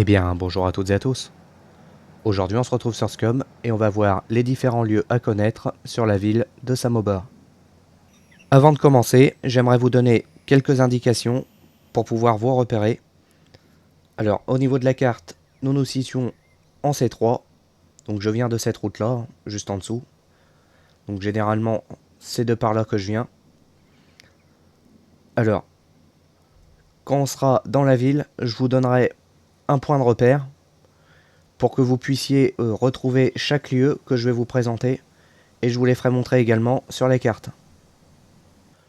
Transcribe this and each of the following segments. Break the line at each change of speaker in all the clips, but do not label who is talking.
Eh bien, bonjour à toutes et à tous. Aujourd'hui, on se retrouve sur Scum et on va voir les différents lieux à connaître sur la ville de Samobar. Avant de commencer, j'aimerais vous donner quelques indications pour pouvoir vous repérer. Alors, au niveau de la carte, nous nous situons en C3. Donc, je viens de cette route-là, juste en dessous. Donc, généralement, c'est de par là que je viens. Alors, quand on sera dans la ville, je vous donnerai un point de repère pour que vous puissiez retrouver chaque lieu que je vais vous présenter et je vous les ferai montrer également sur les cartes.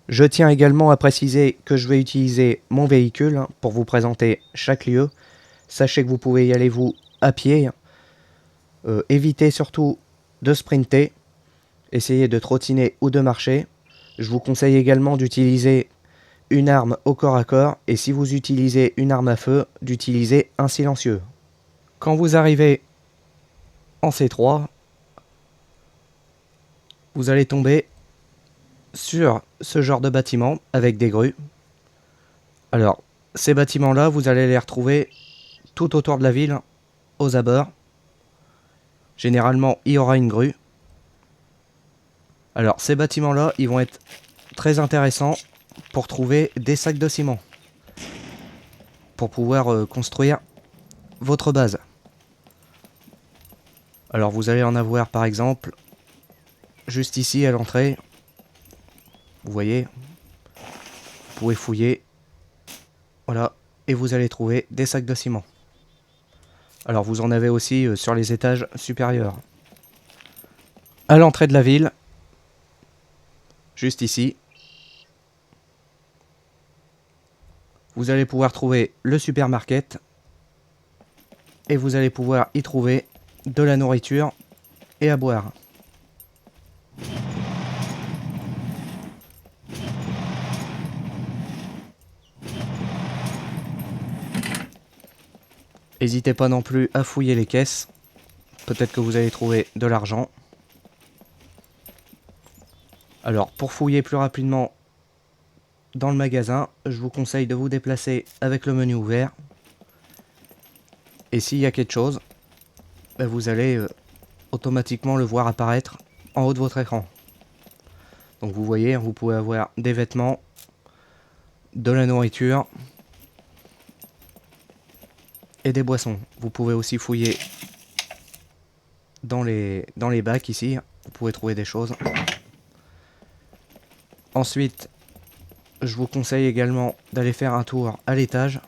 Je tiens également à préciser que je vais utiliser mon véhicule pour vous présenter chaque lieu. Sachez que vous pouvez y aller vous à pied. Évitez surtout de sprinter. Essayez de trottiner ou de marcher. Je vous conseille également d'utiliser une arme au corps à corps et si vous utilisez une arme à feu, d'utiliser un silencieux. Quand vous arrivez en C3, vous allez tomber sur ce genre de bâtiment avec des grues. Alors, ces bâtiments-là, vous allez les retrouver tout autour de la ville, aux abords. Généralement, il y aura une grue. Alors, ces bâtiments-là, ils vont être très intéressants pour trouver des sacs de ciment. Pour pouvoir construire votre base. Alors, vous allez en avoir, par exemple, juste ici à l'entrée. Vous voyez, vous pouvez fouiller. Voilà, et vous allez trouver des sacs de ciment. Alors, vous en avez aussi sur les étages supérieurs. À l'entrée de la ville, juste ici, vous allez pouvoir trouver le supermarket et vous allez pouvoir y trouver de la nourriture et à boire. N'hésitez pas non plus à fouiller les caisses, peut-être que vous allez trouver de l'argent. Alors pour fouiller plus rapidement dans le magasin, je vous conseille de vous déplacer avec le menu ouvert. Et s'il y a quelque chose, vous allez automatiquement le voir apparaître en haut de votre écran. Donc vous voyez, vous pouvez avoir des vêtements, de la nourriture et des boissons. Vous pouvez aussi fouiller dans les bacs ici, vous pouvez trouver des choses. Ensuite, je vous conseille également d'aller faire un tour à l'étage.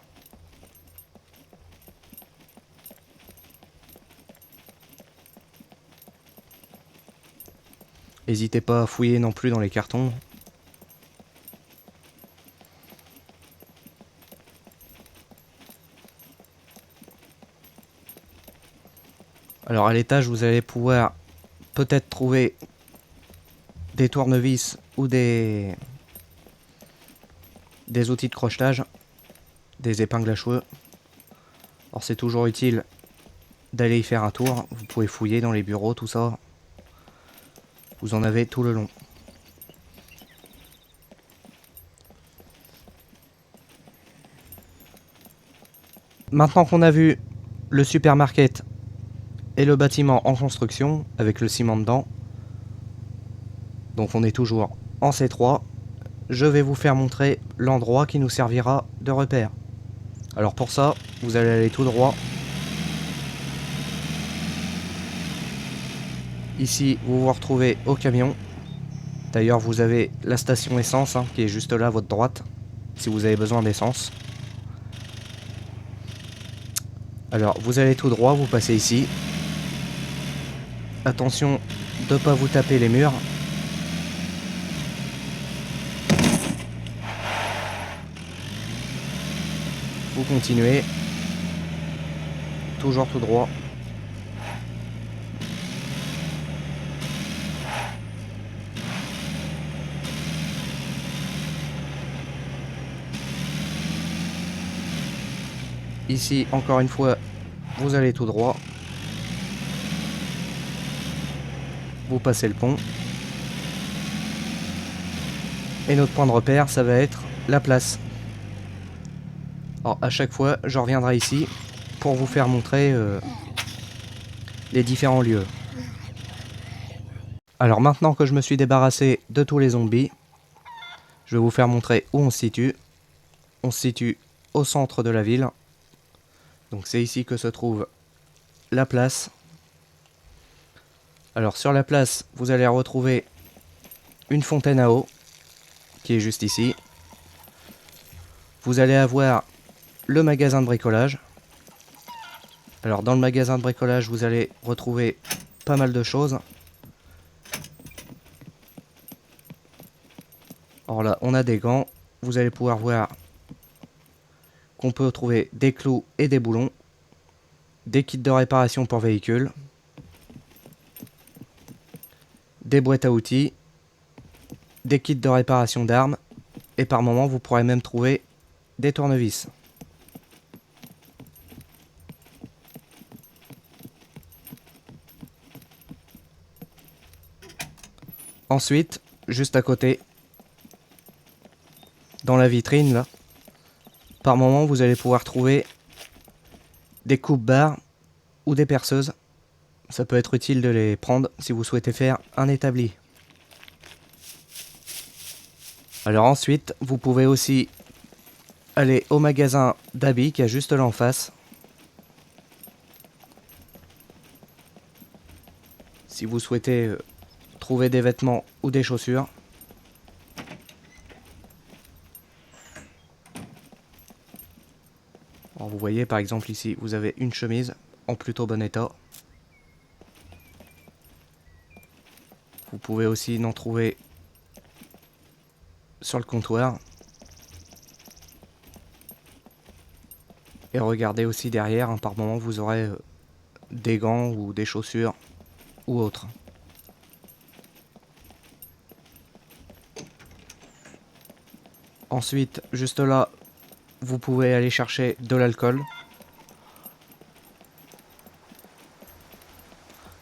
N'hésitez pas à fouiller non plus dans les cartons. Alors à l'étage, vous allez pouvoir peut-être trouver des tournevis ou des outils de crochetage, des épingles à cheveux. Alors c'est toujours utile d'aller y faire un tour. Vous pouvez fouiller dans les bureaux, tout ça. Vous en avez tout le long. Maintenant qu'on a vu le supermarket et le bâtiment en construction avec le ciment dedans, donc on est toujours en C3, je vais vous faire montrer l'endroit qui nous servira de repère. Alors pour ça, vous allez aller tout droit. Ici, vous vous retrouvez au camion. D'ailleurs, vous avez la station essence qui est juste là à votre droite, si vous avez besoin d'essence. Alors, vous allez tout droit, vous passez ici. Attention de ne pas vous taper les murs. Vous continuez. Toujours tout droit. Ici, encore une fois, vous allez tout droit. Vous passez le pont. Et notre point de repère, ça va être la place. Alors à chaque fois, je reviendrai ici pour vous faire montrer les différents lieux. Alors maintenant que je me suis débarrassé de tous les zombies, je vais vous faire montrer où on se situe. On se situe au centre de la ville. Donc c'est ici que se trouve la place. Alors sur la place, vous allez retrouver une fontaine à eau qui est juste ici. Vous allez avoir le magasin de bricolage. Alors dans le magasin de bricolage, vous allez retrouver pas mal de choses. Alors là, on a des gants. Vous allez pouvoir voir qu'on peut trouver des clous et des boulons, des kits de réparation pour véhicules, des boîtes à outils, des kits de réparation d'armes, et par moment vous pourrez même trouver des tournevis. Ensuite, juste à côté, dans la vitrine là, par moment vous allez pouvoir trouver des coupes-barres ou des perceuses. Ça peut être utile de les prendre si vous souhaitez faire un établi. Alors ensuite, vous pouvez aussi aller au magasin d'habits qui est juste là en face. Si vous souhaitez trouver des vêtements ou des chaussures. Alors vous voyez par exemple ici, vous avez une chemise en plutôt bon état. Vous pouvez aussi en trouver sur le comptoir. Et regardez aussi derrière, hein, par moment vous aurez des gants ou des chaussures ou autres. Ensuite, juste là, vous pouvez aller chercher de l'alcool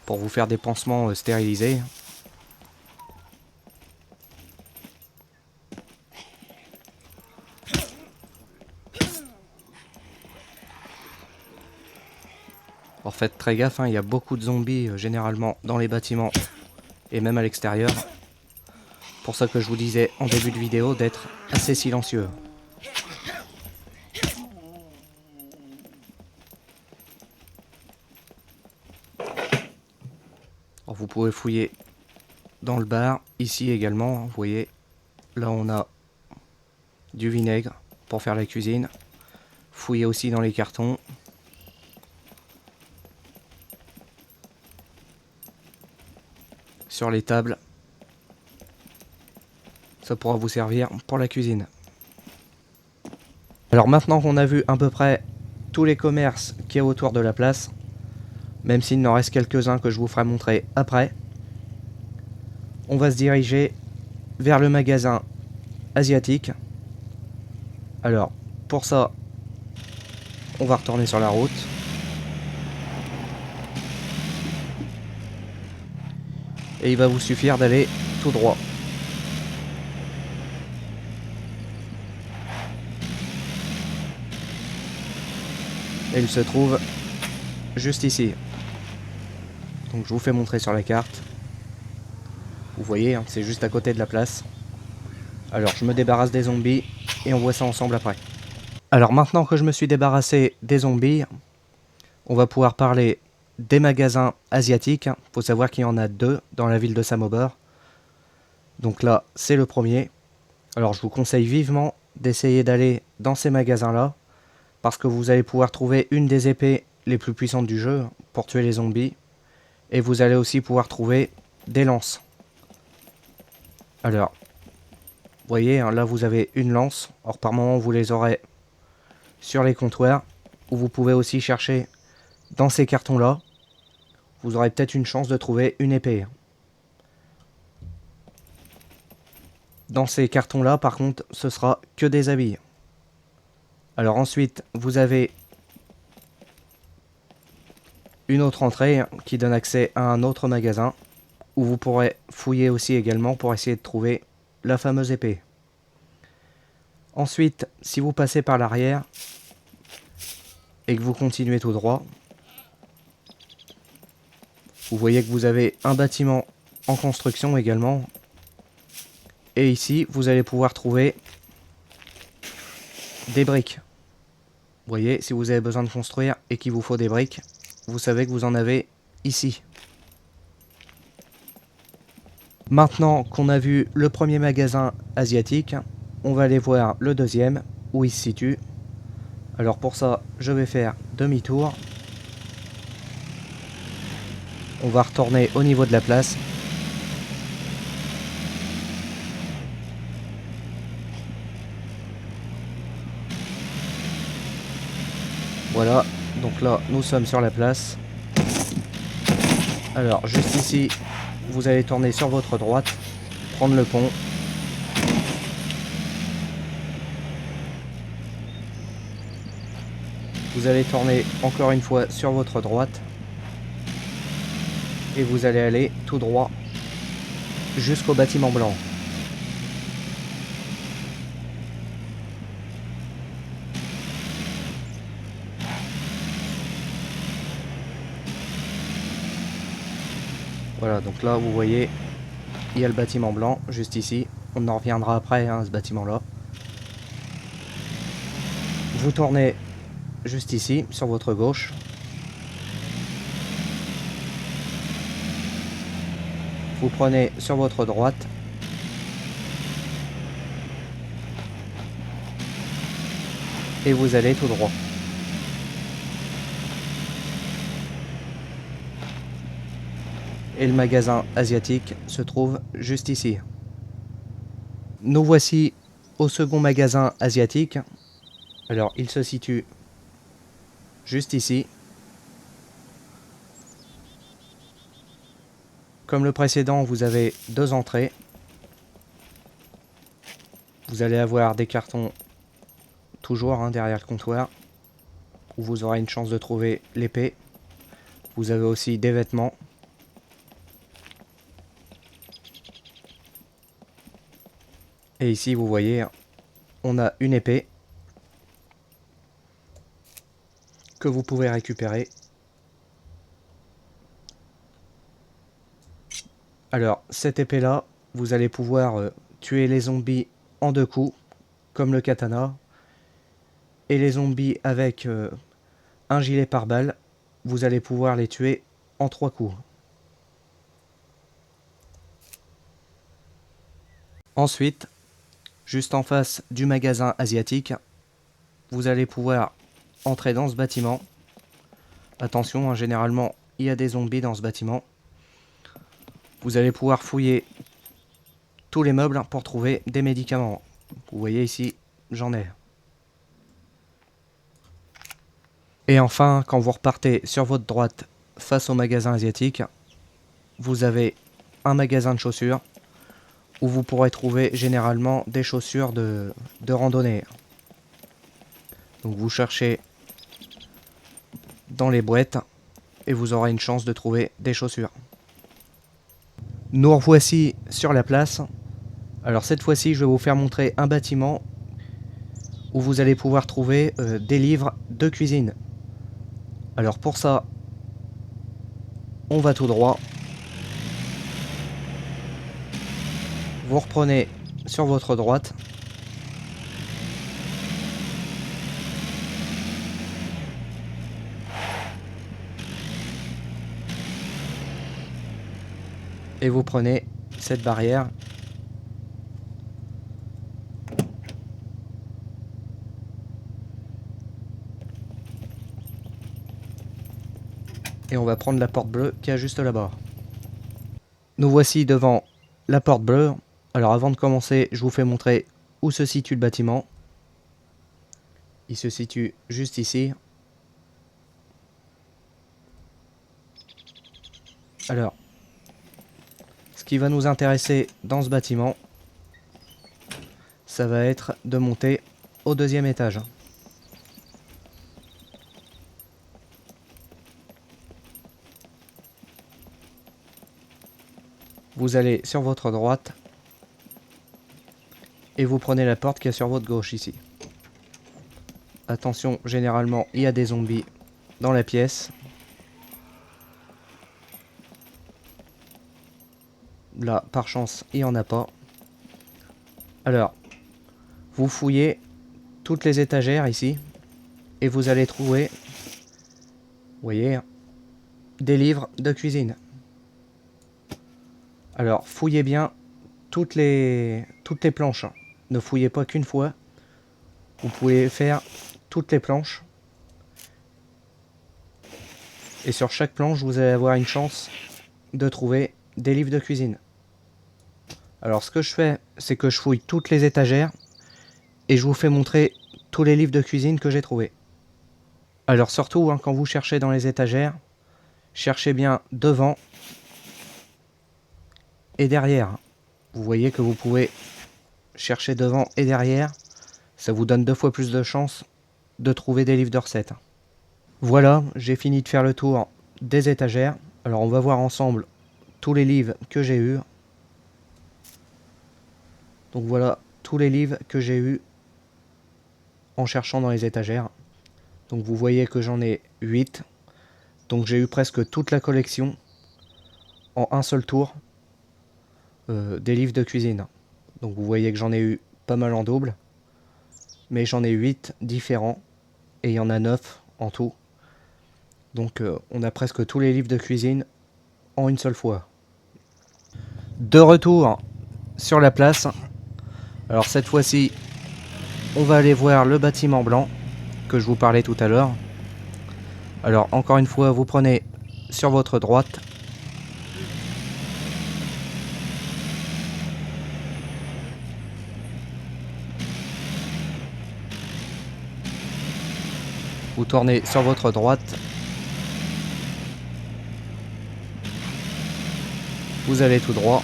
pour vous faire des pansements stérilisés. Alors faites très gaffe, hein, il y a beaucoup de zombies généralement dans les bâtiments et même à l'extérieur. Pour ça que je vous disais en début de vidéo d'être assez silencieux. Alors vous pouvez fouiller dans le bar, ici également, hein, vous voyez, là on a du vinaigre pour faire la cuisine. Fouillez aussi dans les cartons. Sur les tables. Ça pourra vous servir pour la cuisine. Alors maintenant qu'on a vu à peu près tous les commerces qu'il y a autour de la place, même s'il n'en reste quelques-uns que je vous ferai montrer après, on va se diriger vers le magasin asiatique. Alors pour ça, on va retourner sur la route. Et il va vous suffire d'aller tout droit. Et il se trouve juste ici. Donc je vous fais montrer sur la carte. Vous voyez, hein, c'est juste à côté de la place. Alors je me débarrasse des zombies et on voit ça ensemble après. Alors maintenant que je me suis débarrassé des zombies, on va pouvoir parler des magasins asiatiques. Il faut savoir qu'il y en a 2 dans la ville de Samobar. Donc là, c'est le premier. Alors je vous conseille vivement d'essayer d'aller dans ces magasins-là, parce que vous allez pouvoir trouver une des épées les plus puissantes du jeu pour tuer les zombies. Et vous allez aussi pouvoir trouver des lances. Alors, vous voyez, hein, là vous avez une lance. Or par moment vous les aurez sur les comptoirs. Ou vous pouvez aussi chercher dans ces cartons-là. Vous aurez peut-être une chance de trouver une épée. Dans ces cartons-là, par contre, ce sera que des habits. Alors ensuite, vous avez une autre entrée qui donne accès à un autre magasin où vous pourrez fouiller aussi également pour essayer de trouver la fameuse épée. Ensuite, si vous passez par l'arrière, et que vous continuez tout droit, vous voyez que vous avez un bâtiment en construction également. Et ici, vous allez pouvoir trouver des briques. Vous voyez, si vous avez besoin de construire et qu'il vous faut des briques, vous savez que vous en avez ici. Maintenant qu'on a vu le premier magasin asiatique, on va aller voir le deuxième, où il se situe. Alors pour ça, je vais faire demi-tour. On va retourner au niveau de la place. Voilà, donc là, nous sommes sur la place. Alors, juste ici, vous allez tourner sur votre droite, prendre le pont. Vous allez tourner encore une fois sur votre droite. Et vous allez aller tout droit jusqu'au bâtiment blanc. Voilà, donc là vous voyez, il y a le bâtiment blanc juste ici. On en reviendra après, hein, ce bâtiment-là. Vous tournez juste ici, sur votre gauche. Vous prenez sur votre droite. Et vous allez tout droit. Et le magasin asiatique se trouve juste ici. Nous voici au second magasin asiatique. Alors il se situe juste ici. Comme le précédent, vous avez deux entrées. Vous allez avoir des cartons toujours hein, derrière le comptoir, où vous aurez une chance de trouver l'épée. Vous avez aussi des vêtements. Et ici, vous voyez, on a une épée que vous pouvez récupérer. Alors, cette épée-là, vous allez pouvoir tuer les zombies en deux coups, comme le katana. Et les zombies avec un gilet pare-balles, vous allez pouvoir les tuer en trois coups. Ensuite, juste en face du magasin asiatique, vous allez pouvoir entrer dans ce bâtiment. Attention, hein, généralement, il y a des zombies dans ce bâtiment. Vous allez pouvoir fouiller tous les meubles pour trouver des médicaments. Vous voyez ici, j'en ai. Et enfin, quand vous repartez sur votre droite face au magasin asiatique, vous avez un magasin de chaussures où vous pourrez trouver généralement des chaussures de randonnée. Donc vous cherchez dans les boîtes et vous aurez une chance de trouver des chaussures. Nous revoici sur la place. Alors cette fois-ci, je vais vous faire montrer un bâtiment où vous allez pouvoir trouver des livres de cuisine. Alors pour ça, on va tout droit. Vous reprenez sur votre droite. Et vous prenez cette barrière. Et on va prendre la porte bleue qui est juste là-bas. Nous voici devant la porte bleue. Alors avant de commencer, je vous fais montrer où se situe le bâtiment. Il se situe juste ici. Alors, ce qui va nous intéresser dans ce bâtiment, ça va être de monter au deuxième étage. Vous allez sur votre droite et vous prenez la porte qui est sur votre gauche ici. Attention, généralement, il y a des zombies dans la pièce. Là, par chance, il n'y en a pas. Alors, vous fouillez toutes les étagères ici. Et vous allez trouver, vous voyez, des livres de cuisine. Alors, fouillez bien toutes les planches. Ne fouillez pas qu'une fois. Vous pouvez faire toutes les planches. Et sur chaque planche, vous allez avoir une chance de trouver des livres de cuisine. Alors, ce que je fais, c'est que je fouille toutes les étagères et je vous fais montrer tous les livres de cuisine que j'ai trouvés. Alors, surtout, hein, quand vous cherchez dans les étagères, cherchez bien devant et derrière. Vous voyez que vous pouvez chercher devant et derrière. Ça vous donne 2 fois plus de chances de trouver des livres de recettes. Voilà, j'ai fini de faire le tour des étagères. Alors on va voir ensemble tous les livres que j'ai eus. Donc voilà tous les livres que j'ai eus en cherchant dans les étagères. Donc vous voyez que j'en ai 8. Donc j'ai eu presque toute la collection en un seul tour des livres de cuisine. Donc vous voyez que j'en ai eu pas mal en double. Mais j'en ai 8 différents. Et il y en a 9 en tout. Donc on a presque tous les livres de cuisine en une seule fois. De retour sur la place. Alors cette fois-ci, on va aller voir le bâtiment blanc que je vous parlais tout à l'heure. Alors encore une fois, vous prenez sur votre droite. Vous tournez sur votre droite. Vous allez tout droit.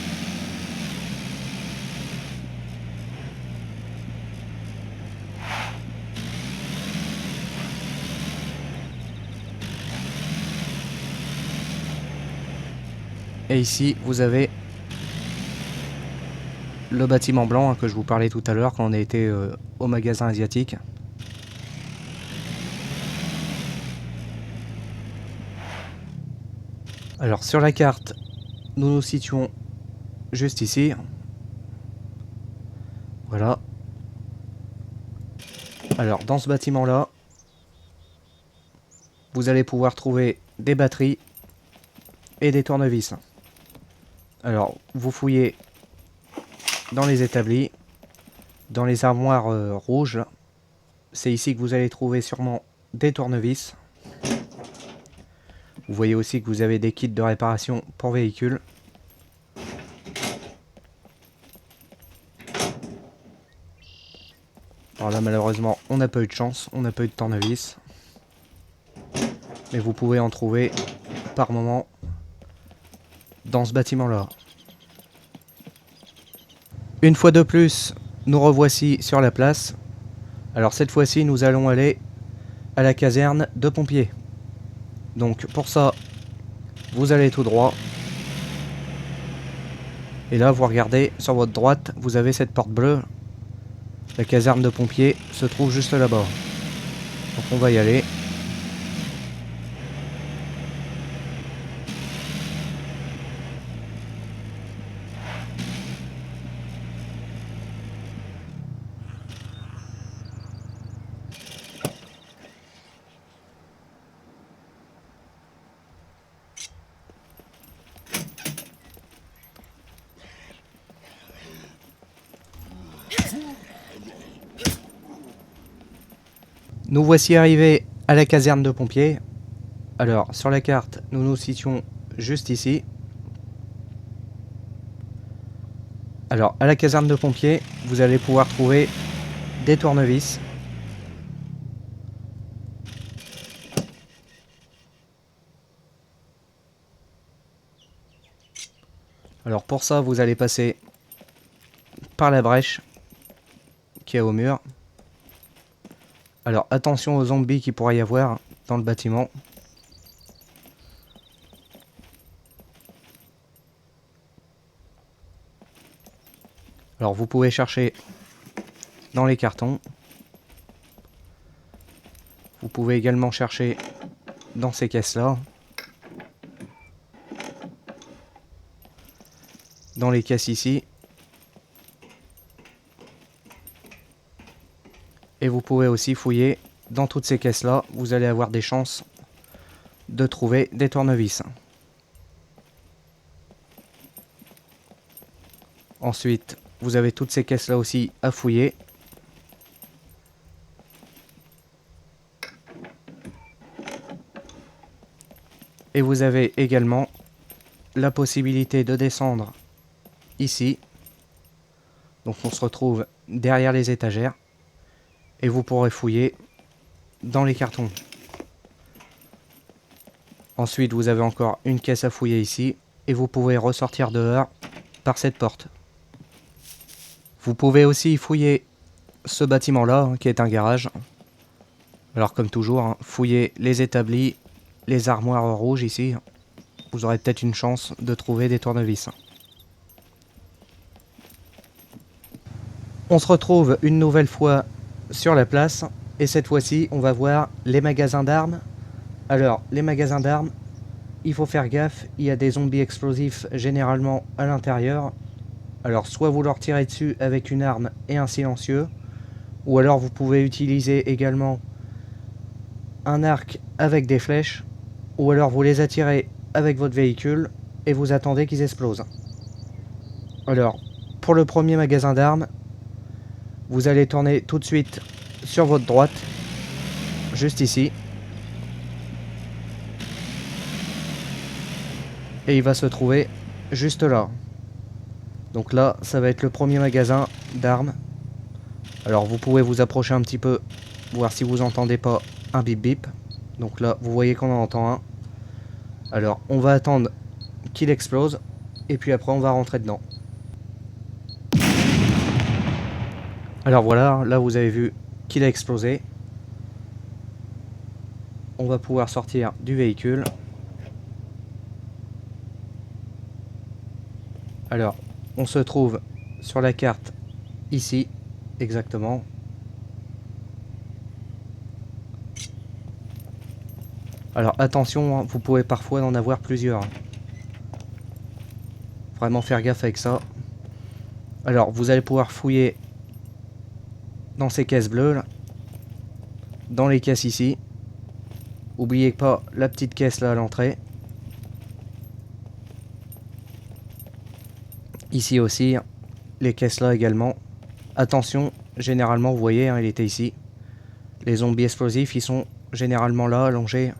Et ici, vous avez le bâtiment blanc que je vous parlais tout à l'heure quand on a été au magasin asiatique. Alors sur la carte, nous nous situons juste ici. Voilà. Alors dans ce bâtiment-là, vous allez pouvoir trouver des batteries et des tournevis. Alors vous fouillez dans les établis, dans les armoires rouges. C'est ici que vous allez trouver sûrement des tournevis. Vous voyez aussi que vous avez des kits de réparation pour véhicules. Alors là malheureusement on n'a pas eu de chance, on n'a pas eu de tournevis. Mais vous pouvez en trouver par moment dans ce bâtiment là. Une fois de plus, nous revoici sur la place. Alors cette fois-ci nous allons aller à la caserne de pompiers. Donc pour ça, vous allez tout droit. Et là vous regardez sur votre droite, vous avez cette porte bleue. La caserne de pompiers se trouve juste là-bas. Donc on va y aller. Nous voici arrivés à la caserne de pompiers. Alors sur la carte, nous nous situons juste ici. Alors à la caserne de pompiers, vous allez pouvoir trouver des tournevis. Alors pour ça, vous allez passer par la brèche qui est au mur. Alors attention aux zombies qu'il pourrait y avoir dans le bâtiment. Alors vous pouvez chercher dans les cartons. Vous pouvez également chercher dans ces caisses-là. Dans les caisses ici. Et vous pouvez aussi fouiller dans toutes ces caisses-là. Vous allez avoir des chances de trouver des tournevis. Ensuite, vous avez toutes ces caisses-là aussi à fouiller. Et vous avez également la possibilité de descendre ici. Donc on se retrouve derrière les étagères. Et vous pourrez fouiller dans les cartons. Ensuite, vous avez encore une caisse à fouiller ici. Et vous pouvez ressortir dehors par cette porte. Vous pouvez aussi fouiller ce bâtiment-là, qui est un garage. Alors comme toujours, fouillez les établis, les armoires rouges ici. Vous aurez peut-être une chance de trouver des tournevis. On se retrouve une nouvelle fois sur la place. Et cette fois-ci, on va voir les magasins d'armes. Alors, les magasins d'armes, il faut faire gaffe. Il y a des zombies explosifs généralement à l'intérieur. Alors, soit vous leur tirez dessus avec une arme et un silencieux. Ou alors, vous pouvez utiliser également un arc avec des flèches. Ou alors, vous les attirez avec votre véhicule et vous attendez qu'ils explosent. Alors, pour le premier magasin d'armes, vous allez tourner tout de suite sur votre droite, juste ici. Et il va se trouver juste là. Donc là, ça va être le premier magasin d'armes. Alors vous pouvez vous approcher un petit peu, voir si vous entendez pas un bip bip. Donc là, vous voyez qu'on en entend un. Alors on va attendre qu'il explose. Et puis après on va rentrer dedans. Alors voilà, là vous avez vu qu'il a explosé. On va pouvoir sortir du véhicule. Alors, on se trouve sur la carte ici, exactement. Alors attention, vous pouvez parfois en avoir plusieurs. Vraiment faire gaffe avec ça. Alors, vous allez pouvoir fouiller dans ces caisses bleues, là. Dans les caisses ici. N'oubliez pas la petite caisse là à l'entrée. Ici aussi, les caisses là également. Attention, généralement, vous voyez, il était ici. Les zombies explosifs, ils sont généralement là, allongés.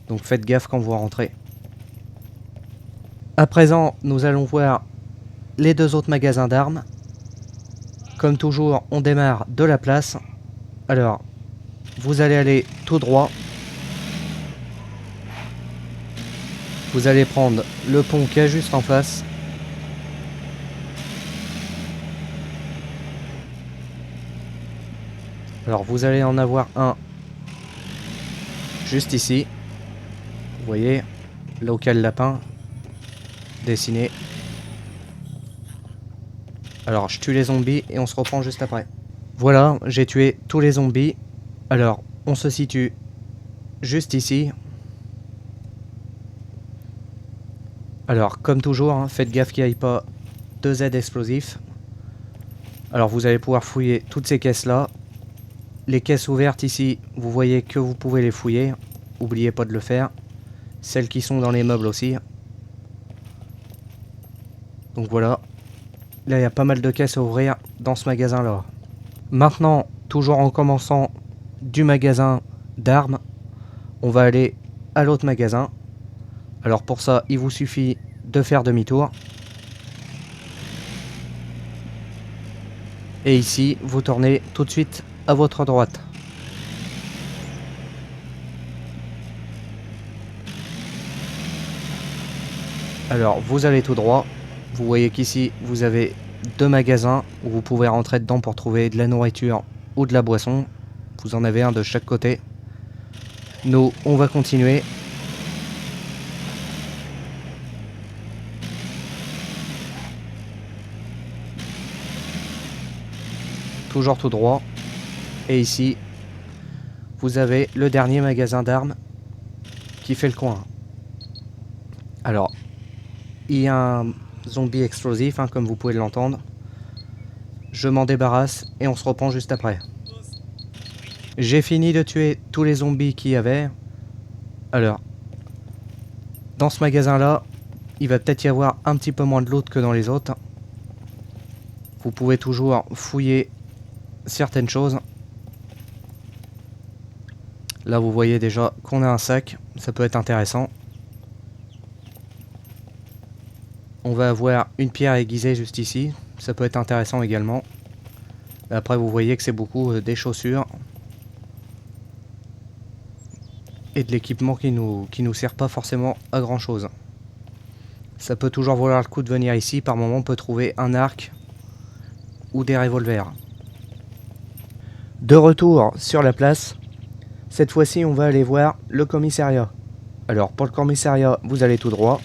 Donc faites gaffe quand vous rentrez. À présent, nous allons voir les deux autres magasins d'armes. Comme toujours, on démarre de la place. Alors, vous allez aller tout droit. Vous allez prendre le pont qui est juste en face. Alors, vous allez en avoir un juste ici. Vous voyez, local lapin dessiné. Alors, je tue les zombies et on se reprend juste après. Voilà, j'ai tué tous les zombies. Alors, on se situe juste ici. Alors, comme toujours, faites gaffe qu'il n'y ait pas de Z explosifs. Alors, vous allez pouvoir fouiller toutes ces caisses-là. Les caisses ouvertes ici, vous voyez que vous pouvez les fouiller. N'oubliez pas de le faire. Celles qui sont dans les meubles aussi. Donc voilà. Là, il y a pas mal de caisses à ouvrir dans ce magasin-là. Maintenant, toujours en commençant du magasin d'armes, on va aller à l'autre magasin. Alors pour ça, il vous suffit de faire demi-tour. Et ici, vous tournez tout de suite à votre droite. Alors, vous allez tout droit. Vous voyez qu'ici, vous avez deux magasins où vous pouvez rentrer dedans pour trouver de la nourriture ou de la boisson. Vous en avez un de chaque côté. Nous, on va continuer. Toujours tout droit. Et ici, vous avez le dernier magasin d'armes qui fait le coin. Alors, il y a un zombie explosif, hein, comme vous pouvez l'entendre. Je m'en débarrasse et on se reprend juste après. J'ai fini de tuer tous les zombies qu'il y avait. Alors, dans ce magasin-là, il va peut-être y avoir un petit peu moins de loot que dans les autres. Vous pouvez toujours fouiller certaines choses. Là, vous voyez déjà qu'on a un sac. Ça peut être intéressant. On va avoir une pierre aiguisée juste ici. Ça peut être intéressant également. Après, vous voyez que c'est beaucoup des chaussures. Et de l'équipement qui nous sert pas forcément à grand chose. Ça peut toujours valoir le coup de venir ici. Par moment, on peut trouver un arc ou des revolvers. De retour sur la place. Cette fois-ci, on va aller voir le commissariat. Alors, pour le commissariat, vous allez tout droit.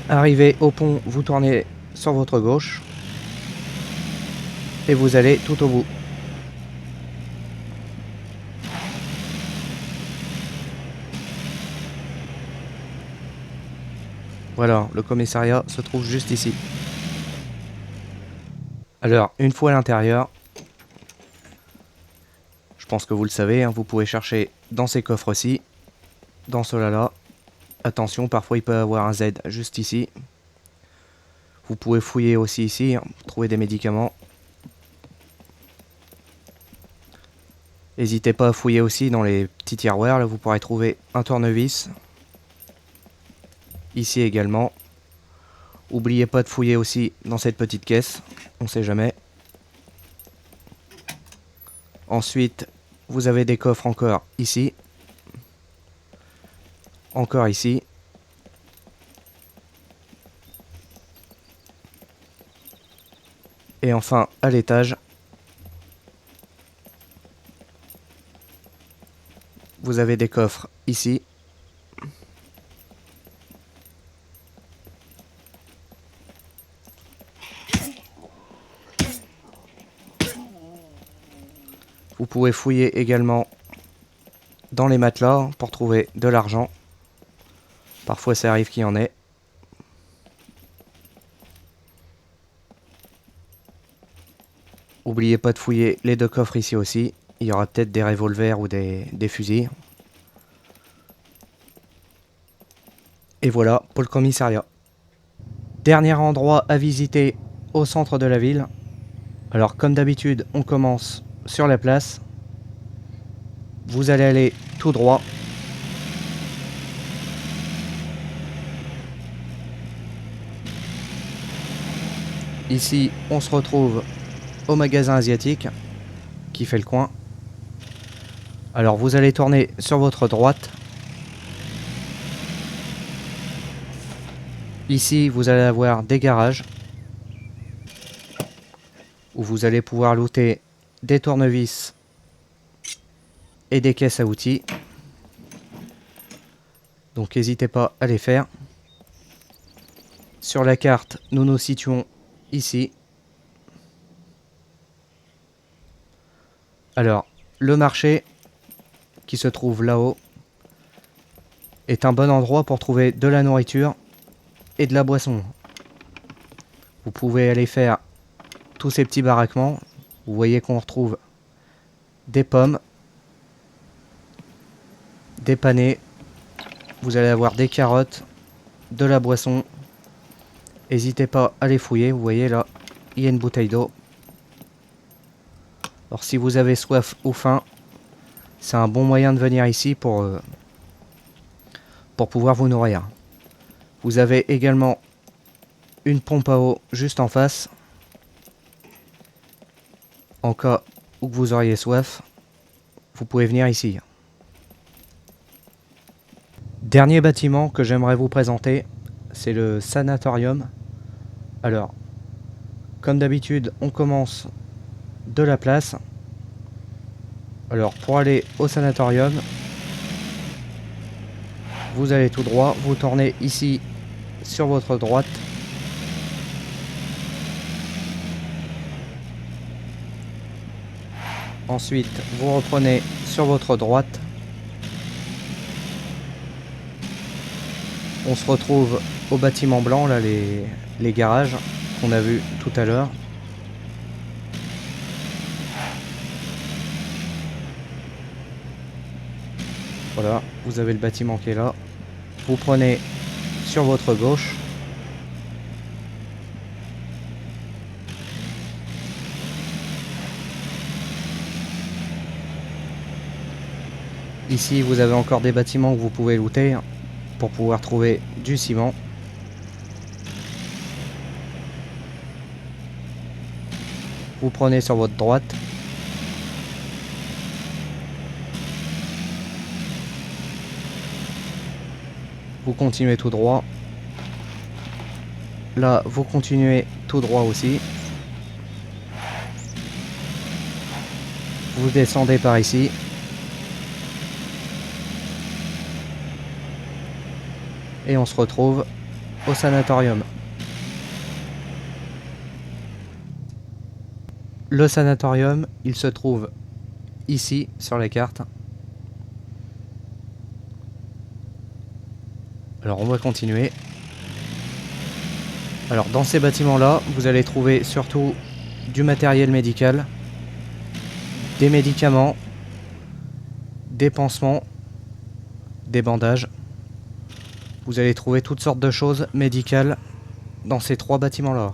Arrivé au pont, vous tournez sur votre gauche. Et vous allez tout au bout. Voilà, le commissariat se trouve juste ici. Alors, une fois à l'intérieur, je pense que vous le savez, hein, vous pouvez chercher dans ces coffres-ci, dans ceux-là. Attention, parfois il peut y avoir un Z juste ici. Vous pouvez fouiller aussi ici, hein, trouver des médicaments. N'hésitez pas à fouiller aussi dans les petits tiroirs, là vous pourrez trouver un tournevis. Ici également. N'oubliez pas de fouiller aussi dans cette petite caisse, on sait jamais. Ensuite, vous avez des coffres encore ici. Encore ici. Et enfin, à l'étage, vous avez des coffres ici. Vous pouvez fouiller également dans les matelas pour trouver de l'argent. Parfois ça arrive qu'il y en ait. N'oubliez pas de fouiller les deux coffres ici aussi. Il y aura peut-être des revolvers ou des fusils. Et voilà pour le commissariat. Dernier endroit à visiter au centre de la ville. Alors comme d'habitude, on commence sur la place. Vous allez aller tout droit. Ici, on se retrouve au magasin asiatique qui fait le coin. Alors vous allez tourner sur votre droite. Ici, vous allez avoir des garages où vous allez pouvoir looter des tournevis et des caisses à outils. Donc n'hésitez pas à les faire. Sur la carte, nous nous situons ici. Alors, le marché qui se trouve là-haut est un bon endroit pour trouver de la nourriture et de la boisson. Vous pouvez aller faire tous ces petits baraquements. Vous voyez qu'on retrouve des pommes, des panais, vous allez avoir des carottes, de la boisson. N'hésitez pas à les fouiller, vous voyez là, il y a une bouteille d'eau. Alors si vous avez soif ou faim, c'est un bon moyen de venir ici pour pouvoir vous nourrir. Vous avez également une pompe à eau juste en face. En cas où vous auriez soif, vous pouvez venir ici. Dernier bâtiment que j'aimerais vous présenter, c'est le sanatorium. Alors, comme d'habitude, on commence de la place. Alors, pour aller au sanatorium, vous allez tout droit, vous tournez ici sur votre droite. Ensuite, vous reprenez sur votre droite. On se retrouve au bâtiment blanc, là, les garages qu'on a vu tout à l'heure. Voilà, vous avez le bâtiment qui est là. Vous prenez sur votre gauche. Ici, vous avez encore des bâtiments que vous pouvez looter pour pouvoir trouver du ciment. Vous prenez sur votre droite. Vous continuez tout droit. Là, vous continuez tout droit aussi. Vous descendez par ici. Et on se retrouve au sanatorium. Le sanatorium, il se trouve ici sur la carte. Alors on va continuer. Alors dans ces bâtiments-là, vous allez trouver surtout du matériel médical, des médicaments, des pansements, des bandages. Vous allez trouver toutes sortes de choses médicales dans ces 3 bâtiments-là.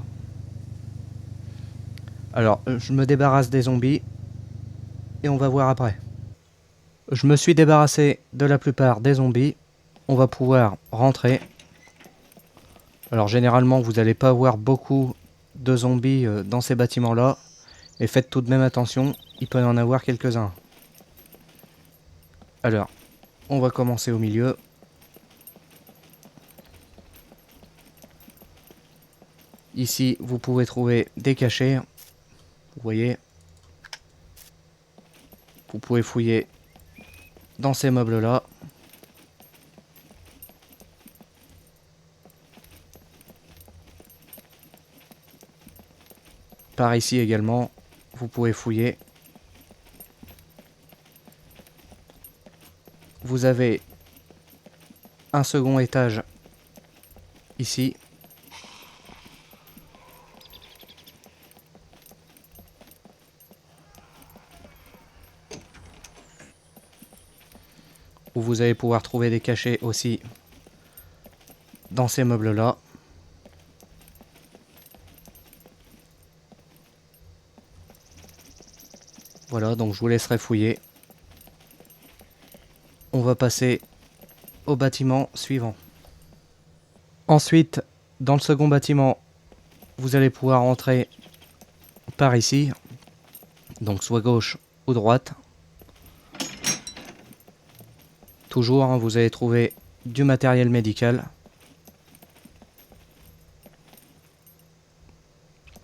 Alors, je me débarrasse des zombies et on va voir après. Je me suis débarrassé de la plupart des zombies. On va pouvoir rentrer. Alors généralement, vous n'allez pas avoir beaucoup de zombies dans ces bâtiments-là. Mais faites tout de même attention, il peut y en avoir quelques-uns. Alors, on va commencer au milieu. Ici, vous pouvez trouver des cachets. Vous voyez. Vous pouvez fouiller dans ces meubles-là. Par ici également, vous pouvez fouiller. Vous avez un second étage ici. Où vous allez pouvoir trouver des cachets aussi dans ces meubles-là. Voilà, donc je vous laisserai fouiller. On va passer au bâtiment suivant. Ensuite, dans le second bâtiment, vous allez pouvoir entrer par ici. Donc soit gauche ou droite. Toujours, hein, vous allez trouver du matériel médical.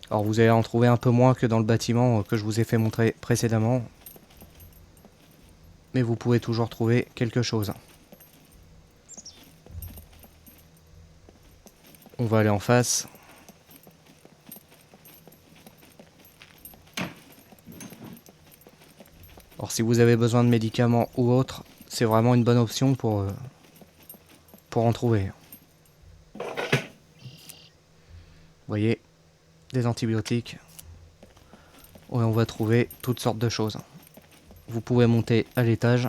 Alors vous allez en trouver un peu moins que dans le bâtiment que je vous ai fait montrer précédemment. Mais vous pouvez toujours trouver quelque chose. On va aller en face. Alors si vous avez besoin de médicaments ou autre, c'est vraiment une bonne option pour en trouver. Vous voyez, des antibiotiques. Ouais, on va trouver toutes sortes de choses. Vous pouvez monter à l'étage.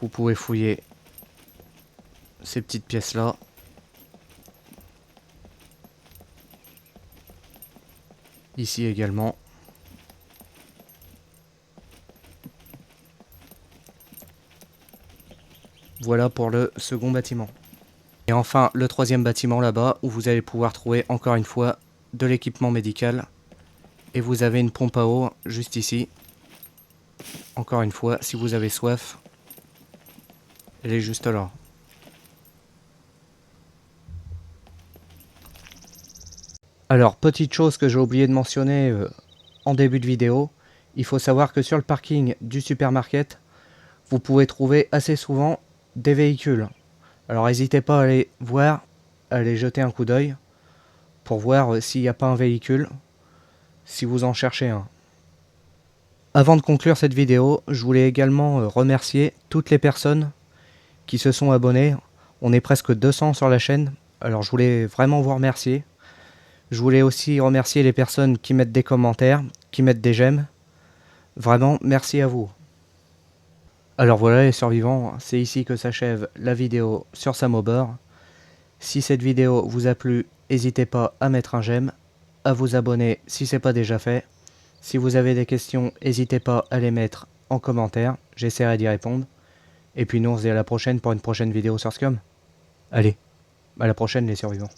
Vous pouvez fouiller ces petites pièces-là. Ici également. Voilà pour le second bâtiment. Et enfin, le troisième bâtiment là-bas, où vous allez pouvoir trouver encore une fois de l'équipement médical. Et vous avez une pompe à eau juste ici. Encore une fois, si vous avez soif, elle est juste là. Alors, petite chose que j'ai oublié de mentionner en début de vidéo, il faut savoir que sur le parking du supermarket, vous pouvez trouver assez souvent des véhicules. Alors n'hésitez pas à aller voir à aller jeter un coup d'œil pour voir s'il n'y a pas un véhicule, si vous en cherchez un. Avant de conclure cette vidéo, je voulais également remercier toutes les personnes qui se sont abonnées. On est presque 200 sur la chaîne, alors je voulais vraiment vous remercier. Je voulais aussi remercier les personnes qui mettent des commentaires, qui mettent des j'aime. Vraiment, merci à vous. Alors voilà les survivants, c'est ici que s'achève la vidéo sur Samober. Si cette vidéo vous a plu, n'hésitez pas à mettre un j'aime, à vous abonner si ce n'est pas déjà fait. Si vous avez des questions, n'hésitez pas à les mettre en commentaire, j'essaierai d'y répondre. Et puis nous on se dit à la prochaine pour une prochaine vidéo sur Scum. Allez, à la prochaine les survivants.